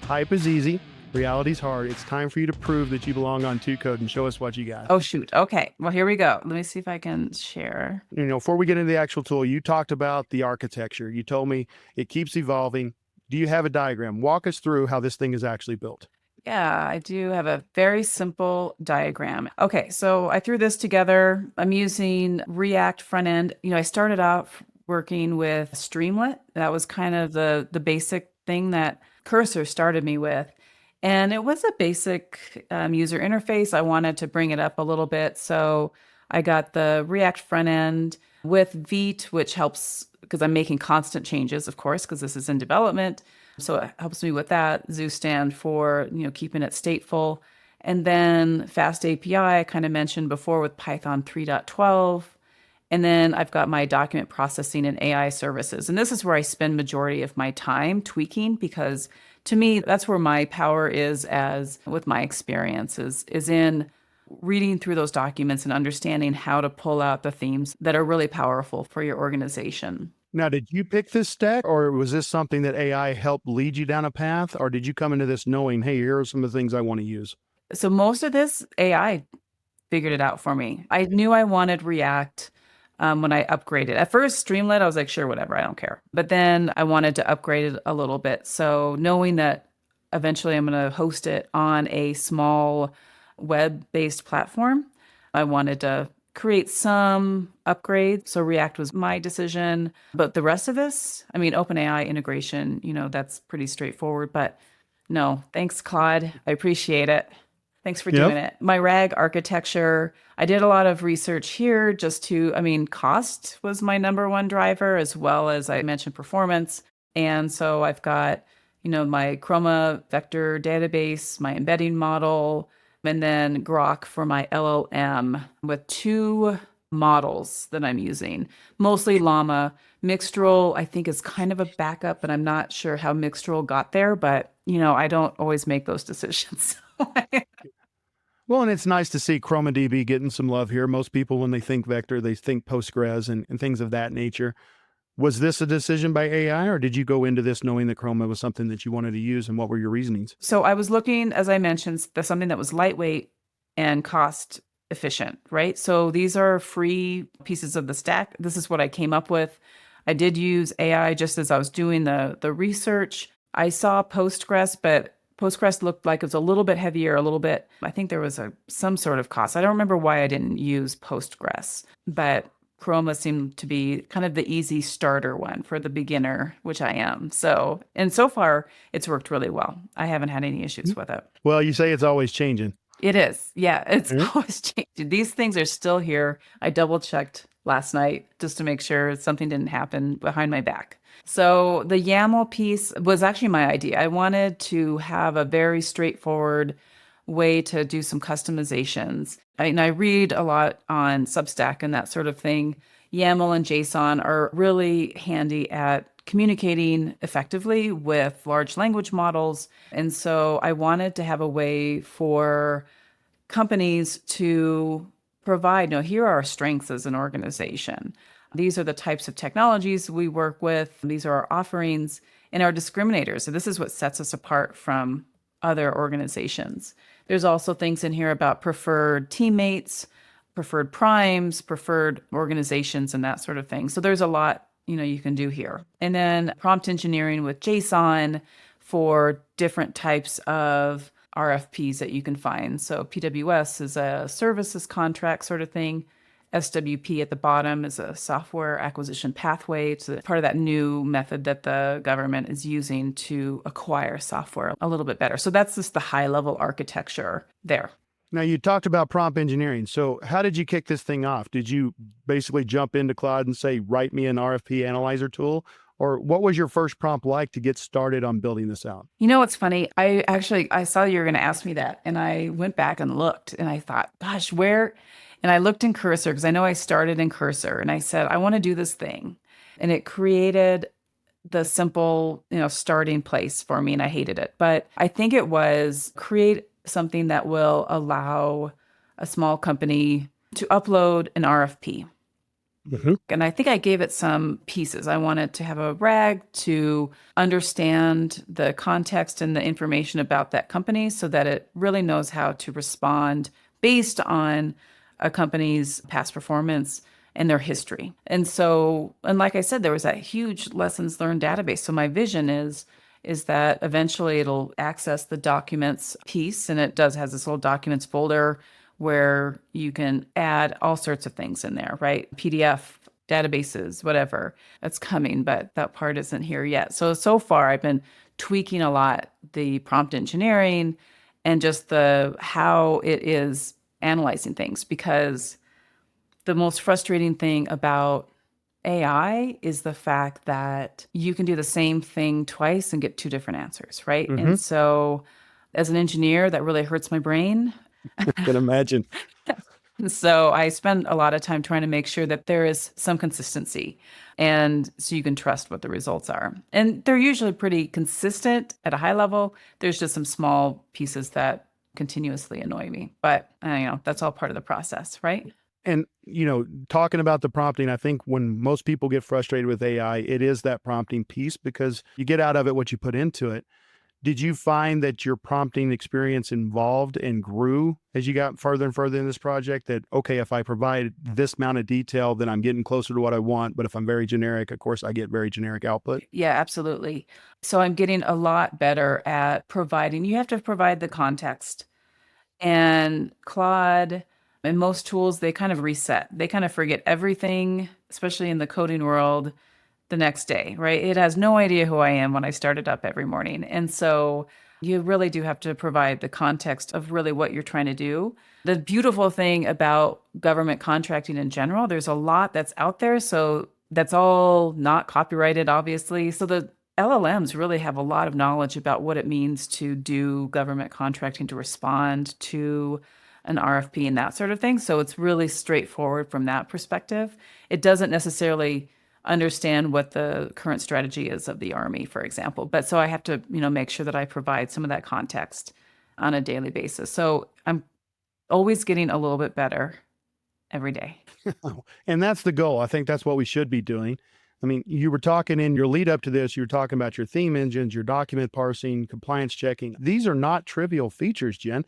Hype is easy. Reality's hard. It's time for you to prove that you belong on Two Code and show us what you got. Oh, shoot. Okay. Well, here we go. Let me see if I can share. Before we get into the actual tool, you talked about the architecture. You told me it keeps evolving. Do you have a diagram? Walk us through how this thing is actually built. Yeah, I do have a very simple diagram. Okay, so I threw this together. I'm using React front end. I started out working with Streamlit. That was kind of the basic thing that Cursor started me with. And it was a basic user interface. I wanted to bring it up a little bit. So I got the React front end with Vite, which helps because I'm making constant changes, of course, because this is in development. So it helps me with that. Zoo stand for, keeping it stateful. And then FastAPI, I kind of mentioned before with Python 3.12. And then I've got my document processing and AI services. And this is where I spend majority of my time tweaking, because to me, that's where my power is, as with my experiences, is in reading through those documents and understanding how to pull out the themes that are really powerful for your organization. Now, did you pick this stack, or was this something that AI helped lead you down a path, or did you come into this knowing, hey, here are some of the things I want to use? So most of this AI figured it out for me. I knew I wanted React when I upgraded. At first, Streamlit, I was like, sure, whatever, I don't care. But then I wanted to upgrade it a little bit. So knowing that eventually I'm going to host it on a small web-based platform, I wanted to create some upgrades. So React was my decision. But the rest of this, OpenAI integration, that's pretty straightforward. But no, thanks, Claude. I appreciate it. Thanks for doing it. My RAG architecture, I did a lot of research here cost was my number one driver, as well as I mentioned performance. And so I've got, my Chroma vector database, my embedding model, and then Grok for my LLM with two models that I'm using, mostly Llama. Mixtral, I think, is kind of a backup, but I'm not sure how Mixtral got there, but I don't always make those decisions. Well, and it's nice to see Chroma DB getting some love here. Most people, when they think vector, they think Postgres and things of that nature. Was this a decision by AI, or did you go into this knowing that Chroma was something that you wanted to use, and what were your reasonings? So I was looking, as I mentioned, for something that was lightweight and cost efficient, right? So these are free pieces of the stack. This is what I came up with. I did use AI just as I was doing the research. I saw Postgres, but Postgres looked like it was a little bit heavier, I think there was some sort of cost. I don't remember why I didn't use Postgres, but Chroma seemed to be kind of the easy starter one for the beginner, which I am. So far, it's worked really well. I haven't had any issues with it. Well, you say it's always changing. It is. Yeah, it's always changing. These things are still here. I double checked last night just to make sure something didn't happen behind my back. So the YAML piece was actually my idea. I wanted to have a very straightforward way to do some customizations. I read a lot on Substack and that sort of thing. YAML and JSON are really handy at communicating effectively with large language models. And so I wanted to have a way for companies to provide, here are our strengths as an organization. These are the types of technologies we work with. These are our offerings and our discriminators. So this is what sets us apart from other organizations. There's also things in here about preferred teammates, preferred primes, preferred organizations, and that sort of thing. So there's a lot, you can do here. And then prompt engineering with JSON for different types of RFPs that you can find. So PWS is a services contract sort of thing. SWP at the bottom is a software acquisition pathway. It's part of that new method that the government is using to acquire software a little bit better. So that's just the high level architecture there. Now, you talked about prompt engineering. So how did you kick this thing off? Did you basically jump into Claude and say, write me an RFP analyzer tool? Or what was your first prompt like to get started on building this out? What's funny? I saw you were going to ask me that, and I went back and looked, and I thought, gosh, where? And I looked in Cursor because I know I started in Cursor, and I said, I want to do this thing. And it created the simple, starting place for me, and I hated it. But I think it was create something that will allow a small company to upload an RFP. Mhm. And I think I gave it some pieces. I wanted to have a RAG to understand the context and the information about that company so that it really knows how to respond based on a company's past performance and their history. And so, and like I said, there was that huge lessons learned database. So my vision is that eventually it'll access the documents piece, and it does has this little documents folder where you can add all sorts of things in there, right? PDF, databases, whatever. That's coming, but that part isn't here yet. So far I've been tweaking a lot the prompt engineering and just the how it is analyzing things, because the most frustrating thing about AI is the fact that you can do the same thing twice and get two different answers, right? Mhm. And so as an engineer, that really hurts my brain. Can imagine. So I spend a lot of time trying to make sure that there is some consistency and so you can trust what the results are. And they're usually pretty consistent at a high level. There's just some small pieces that continuously annoy me, but that's all part of the process, right? And, talking about the prompting, I think when most people get frustrated with AI, it is that prompting piece because you get out of it what you put into it. Did you find that your prompting experience evolved and grew as you got further and further in this project? That, okay, if I provide this amount of detail, then I'm getting closer to what I want. But if I'm very generic, of course, I get very generic output. Yeah, absolutely. So I'm getting a lot better at providing, you have to provide the context. And Claude and most tools, they kind of reset. They kind of forget everything, especially in the coding world, the next day, right? It has no idea who I am when I started up every morning. And so you really do have to provide the context of really what you're trying to do. The beautiful thing about government contracting in general, there's a lot that's out there. So that's all not copyrighted, obviously. So the LLMs really have a lot of knowledge about what it means to do government contracting, to respond to an RFP and that sort of thing. So it's really straightforward from that perspective. It doesn't necessarily understand what the current strategy is of the Army, for example. But so I have to, make sure that I provide some of that context on a daily basis. So I'm always getting a little bit better every day. And that's the goal. I think that's what we should be doing. I mean, you were talking in your lead up to this, you were talking about your theme engines, your document parsing, compliance checking. These are not trivial features, Jen.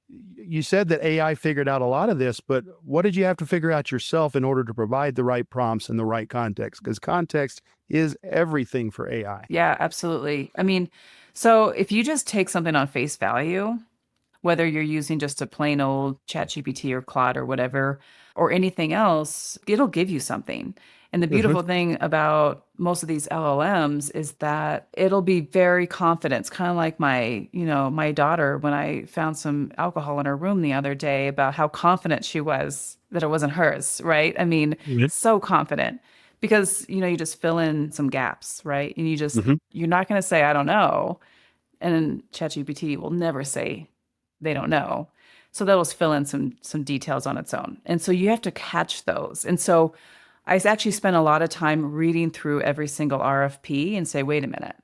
You said that AI figured out a lot of this, but what did you have to figure out yourself in order to provide the right prompts and the right context? Because context is everything for AI. Yeah, absolutely. I mean, so if you just take something on face value, whether you're using just a plain old ChatGPT or Claude or whatever, or anything else, it'll give you something. And the Mhm. beautiful thing about most of these LLMs is that it'll be very confident. It's kind of like my daughter when I found some alcohol in her room the other day about how confident she was that it wasn't hers, right? I mean, Mhm. so confident because, you just fill in some gaps, right? And Mhm. you're not going to say, I don't know. And ChatGPT will never say they don't know. So that'll fill in some details on its own. And so you have to catch those. And so I actually spent a lot of time reading through every single RFP and say, wait a minute,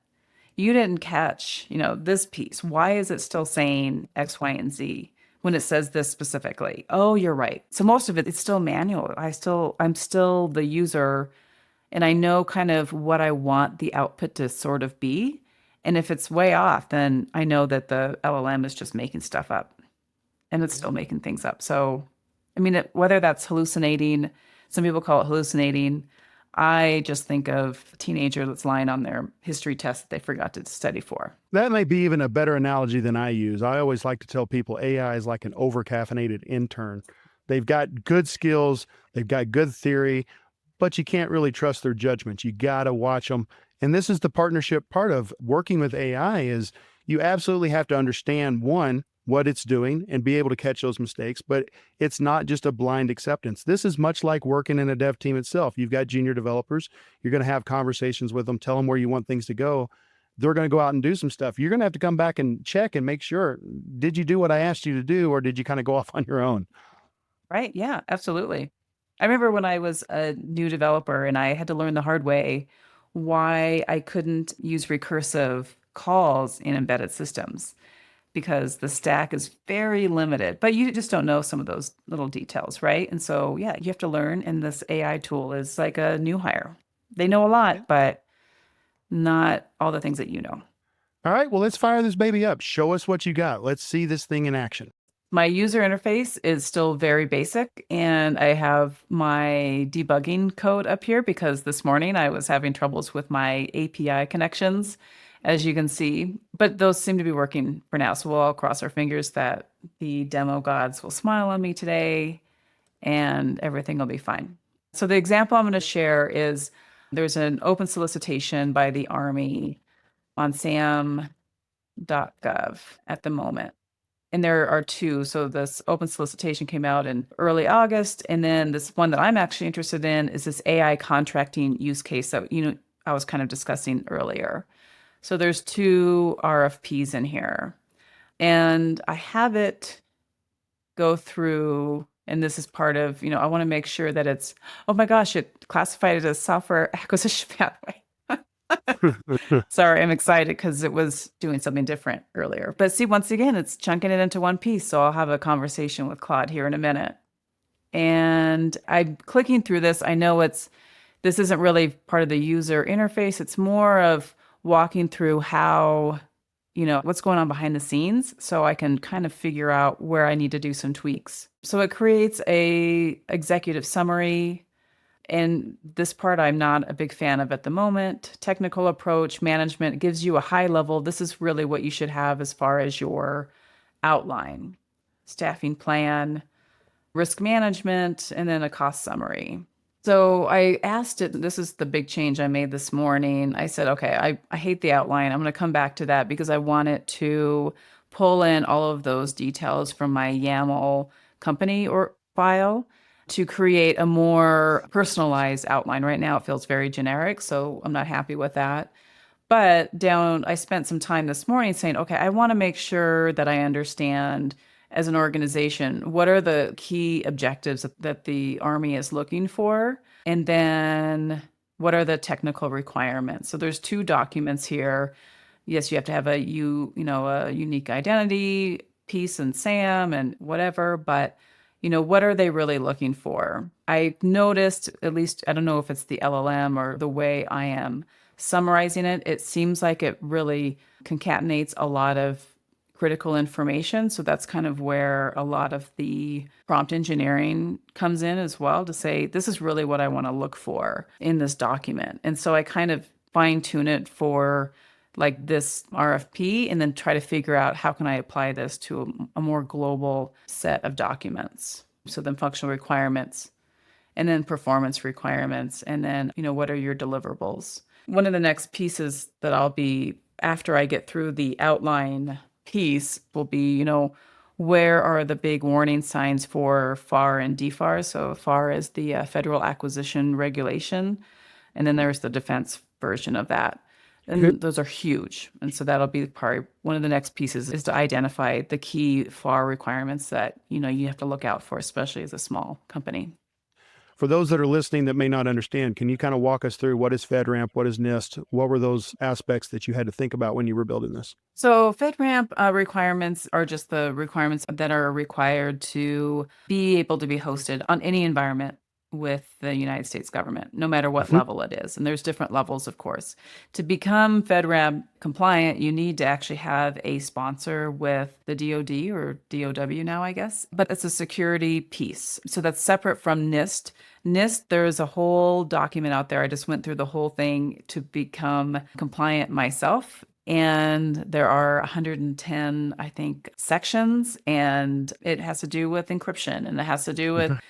you didn't catch, this piece. Why is it still saying X, Y, and Z when it says this specifically? Oh, you're right. So most of it's still manual. I'm still the user and I know kind of what I want the output to sort of be. And if it's way off, then I know that the LLM is just making stuff up and it's still making things up. So, I mean, whether that's hallucinating, some people call it hallucinating. I just think of a teenager that's lying on their history test that they forgot to study for. That may be even a better analogy than I use. I always like to tell people AI is like an overcaffeinated intern. They've got good skills, they've got good theory, but you can't really trust their judgments. You got to watch them. And this is the partnership part of working with AI is you absolutely have to understand one, what it's doing and be able to catch those mistakes, but it's not just a blind acceptance. This is much like working in a dev team itself. You've got junior developers, you're going to have conversations with them, tell them where you want things to go. They're going to go out and do some stuff. You're going to have to come back and check and make sure, did you do what I asked you to do, or did you kind of go off on your own? Right. Yeah, absolutely. I remember when I was a new developer and I had to learn the hard way why I couldn't use recursive calls in embedded systems. because the stack is very limited, but you just don't know some of those little details, right? And so, yeah, you have to learn. And this AI tool is like a new hire. They know a lot, but not all the things that you know. All right, well, let's fire this baby up. Show us what you got. Let's see this thing in action. My user interface is still very basic, and I have my debugging code up here because this morning I was having troubles with my API connections, as you can see, but those seem to be working for now. So we'll all cross our fingers that the demo gods will smile on me today and everything will be fine. So the example I'm going to share is there's an open solicitation by the Army on sam.gov at the moment. And there are two. So this open solicitation came out in early August. And then this one that I'm actually interested in is this AI contracting use case that, I was kind of discussing earlier. So there's two RFPs in here. And I have it go through, and this is part of, I want to make sure that it's, oh my gosh, it classified it as software acquisition pathway. Sorry, I'm excited because it was doing something different earlier. But see, once again, it's chunking it into one piece. So I'll have a conversation with Claude here in a minute. And I'm clicking through this. I know this isn't really part of the user interface. It's more of walking through how, what's going on behind the scenes so I can kind of figure out where I need to do some tweaks. So it creates a executive summary. And this part I'm not a big fan of at the moment. Technical approach, management gives you a high level. This is really what you should have as far as your outline, staffing plan, risk management, and then a cost summary. So I asked it, this is the big change I made this morning. I said, okay, I hate the outline. I'm going to come back to that because I want it to pull in all of those details from my YAML company or file to create a more personalized outline. Right now, it feels very generic, so I'm not happy with that. But I spent some time this morning saying, okay, I want to make sure that I understand as an organization, what are the key objectives that the Army is looking for? And then what are the technical requirements? So there's two documents here. Yes, you have to have a unique identity piece in SAM and whatever, but what are they really looking for? I noticed, at least, I don't know if it's the LLM or the way I am summarizing it, it seems like it really concatenates a lot of critical information. So that's kind of where a lot of the prompt engineering comes in as well, to say, this is really what I want to look for in this document. And so I kind of fine tune it for like this RFP and then try to figure out how can I apply this to a more global set of documents. So then functional requirements and then performance requirements. And then, what are your deliverables? One of the next pieces that I'll be, after I get through the outline piece, will be, where are the big warning signs for FAR and DFAR? So FAR is the Federal Acquisition Regulation. And then there's the defense version of that. And those are huge. And so that'll be part, one of the next pieces is to identify the key FAR requirements that, you have to look out for, especially as a small company. For those that are listening that may not understand, can you kind of walk us through what is FedRAMP, what is NIST? What were those aspects that you had to think about when you were building this? So FedRAMP requirements are just the requirements that are required to be able to be hosted on any environment with the United States government, no matter what level it is. And there's different levels, of course. To become FedRAMP compliant, you need to actually have a sponsor with the DoD or DOW now, I guess. But it's a security piece. So that's separate from NIST. NIST, there's a whole document out there. I just went through the whole thing to become compliant myself. And there are 110, I think, sections, and it has to do with encryption, and it has to do with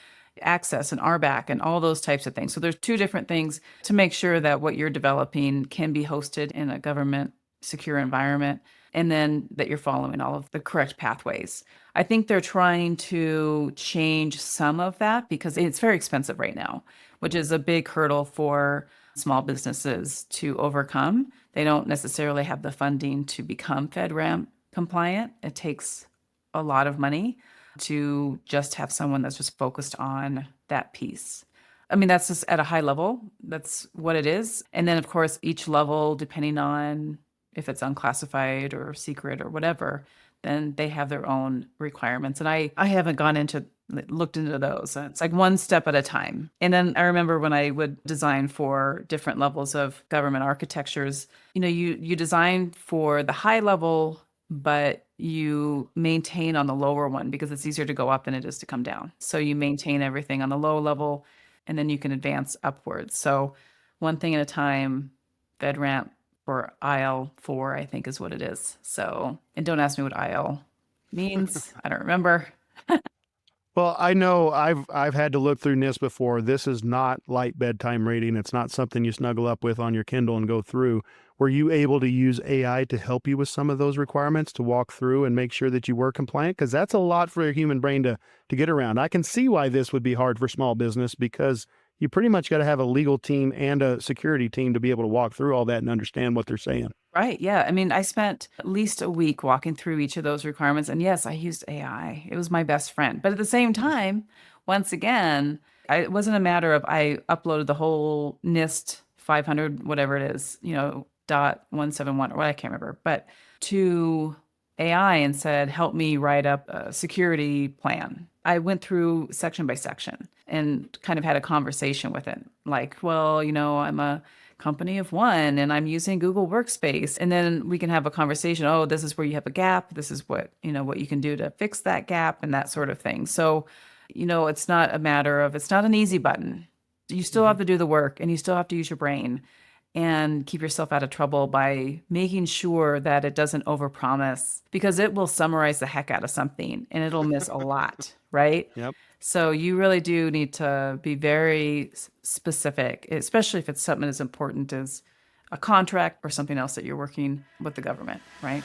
access and RBAC and all those types of things. So there's two different things to make sure that what you're developing can be hosted in a government secure environment, and then that you're following all of the correct pathways. I think they're trying to change some of that because it's very expensive right now, which is a big hurdle for small businesses to overcome. They don't necessarily have the funding to become FedRAMP compliant. It takes a lot of money to just have someone that's just focused on that piece. I mean, that's just at a high level. That's what it is. And then, of course, each level, depending on if it's unclassified or secret or whatever, then they have their own requirements. And I haven't looked into those. It's like one step at a time. And then I remember when I would design for different levels of government architectures, you design for the high level, but you maintain on the lower one because it's easier to go up than it is to come down. So you maintain everything on the low level and then you can advance upwards. So one thing at a time, FedRAMP for IL4, I think is what it is. So, and don't ask me what IL means. I don't remember. Well, I know I've had to look through NIST before. This is not light bedtime reading. It's not something you snuggle up with on your Kindle and go through. Were you able to use AI to help you with some of those requirements to walk through and make sure that you were compliant? Because that's a lot for a human brain to get around. I can see why this would be hard for small business because you pretty much got to have a legal team and a security team to be able to walk through all that and understand what they're saying. Right. Yeah. I mean, I spent at least a week walking through each of those requirements. And yes, I used AI. It was my best friend. But at the same time, once again, it wasn't a matter of I uploaded the whole NIST 500, whatever it is, dot 171 or what, I can't remember, but to AI and said, help me write up a security plan. I went through section by section and kind of had a conversation with it. Like, well, I'm a company of one and I'm using Google Workspace. And then we can have a conversation. Oh, this is where you have a gap. This is what you can do to fix that gap and that sort of thing. So, it's not a matter of, it's not an easy button. You still have to do the work and you still have to use your brain and keep yourself out of trouble by making sure that it doesn't overpromise because it will summarize the heck out of something and it'll miss a lot, right? Yep. So you really do need to be very specific, especially if it's something as important as a contract or something else that you're working with the government, right?